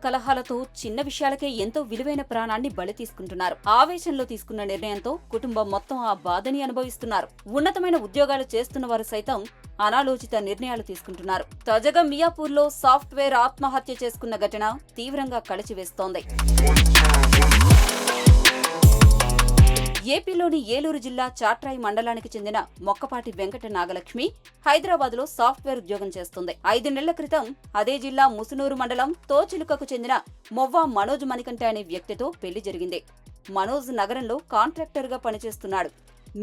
కలహాలతో చిన్న విషయాలకే ఎంతో విలువైన ప్రాణాన్ని బలి తీసుకుంటున్నారు. ఆవేశంలో తీసుకున్న నిర్ణయంతో కుటుంబం మొత్తం ఆ బాధని అనుభవిస్తున్నారు. ఉన్నతమైన ఉద్యోగాలు చేస్తున్న వారు సైతం అనాలోచిత నిర్ణయాలు తీసుకుంటున్నారు. తాజాగా మియాపూర్లో సాఫ్ట్వేర్ ఆత్మహత్య చేసుకున్న ఘటన తీవ్రంగా కలచివేస్తోంది. ఏపీలోని ఏలూరు జిల్లా చాట్రాయి మండలానికి చెందిన మొక్కపాటి వెంకట నాగలక్ష్మి హైదరాబాద్లో సాఫ్ట్వేర్ ఉద్యోగం చేస్తుంది. 5 నెలల క్రితం అదే జిల్లా ముసునూరు మండలం తోచిలుకకు చెందిన మొవ్వా మనోజ్ మణికంఠ అనే వ్యక్తితో పెళ్లి జరిగింది. మనోజ్ నగరంలో కాంట్రాక్టర్గా పనిచేస్తున్నాడు.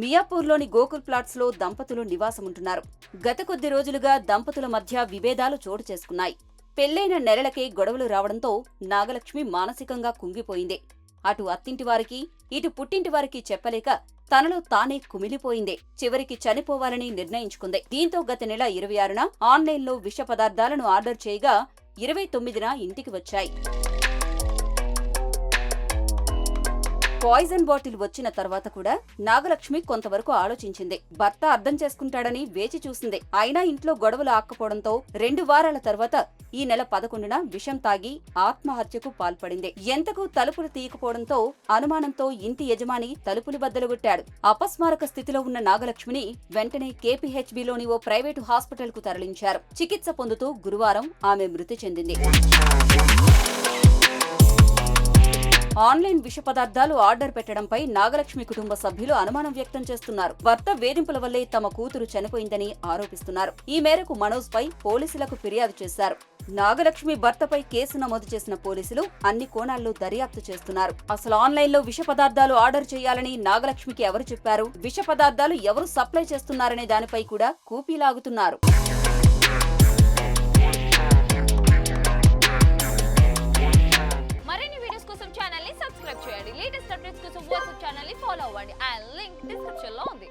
మియాపూర్లోని గోకుల్ ప్లాట్స్ లో దంపతులు నివాసముంటున్నారు. గత కొద్ది రోజులుగా దంపతుల మధ్య విభేదాలు చోటు చేసుకున్నాయి. పెళ్లైన నెలలకే గొడవలు రావడంతో నాగలక్ష్మి మానసికంగా కుంగిపోయింది. అటు అత్తింటి వారికి ఇటు పుట్టింటి వారికి చెప్పలేక తనలో తానే కుమిలిపోయింది. చివరికి చనిపోవాలని నిర్ణయించుకుంది. దీంతో గత నెల 26న ఆన్లైన్లో విష పదార్థాలను ఆర్డర్ చేయగా 29న ఇంటికి వచ్చాయి. పాయిజన్ బాటిల్ వచ్చిన తర్వాత కూడా నాగలక్ష్మి కొంతవరకు ఆలోచించింది. భర్త అర్థం చేసుకుంటాడని వేచి చూసింది. అయినా ఇంట్లో గొడవలు ఆక్కపోవడంతో 2 వారాల తర్వాత ఈ నెల 11న విషం తాగి ఆత్మహత్యకు పాల్పడింది. ఎంతకు తలుపులు తీయకపోవడంతో అనుమానంతో ఇంటి యజమాని తలుపులు బద్దలుగొట్టాడు. అపస్మారక స్థితిలో ఉన్న నాగలక్ష్మిని వెంటనే కేపీహెచ్బీలోని ఓ ప్రైవేటు హాస్పిటల్ కు తరలించారు. చికిత్స పొందుతూ గురువారం ఆమె మృతి చెందింది. ఆన్లైన్ విష పదార్థాలు ఆర్డర్ పెట్టడంపై నాగలక్ష్మి కుటుంబ సభ్యులు అనుమానం వ్యక్తం చేస్తున్నారు. భర్త వేధింపుల వల్లే తమ కూతురు చనిపోయిందని ఆరోపిస్తున్నారు. ఈ మేరకు మనోజ్ పై పోలీసులకు ఫిర్యాదు చేశారు. నాగలక్ష్మి భర్తపై కేసు నమోదు చేసిన పోలీసులు అన్ని కోణాల్లో దర్యాప్తు చేస్తున్నారు. అసలు ఆన్లైన్లో విష పదార్థాలు ఆర్డర్ చేయాలని నాగలక్ష్మికి ఎవరు చెప్పారు, విష పదార్థాలు ఎవరు సప్లై చేస్తున్నారనే దానిపై కూడా కూపీలాగుతున్నారు. సబ్స్క్రైబ్ చేయండి. లేటెస్ట్ అప్డేట్స్ కోసం వాట్సాప్ ఛానల్ ని ఫాలో అవ్వండి. ఆ లింక్ డిస్క్రిప్షన్ లో ఉంది.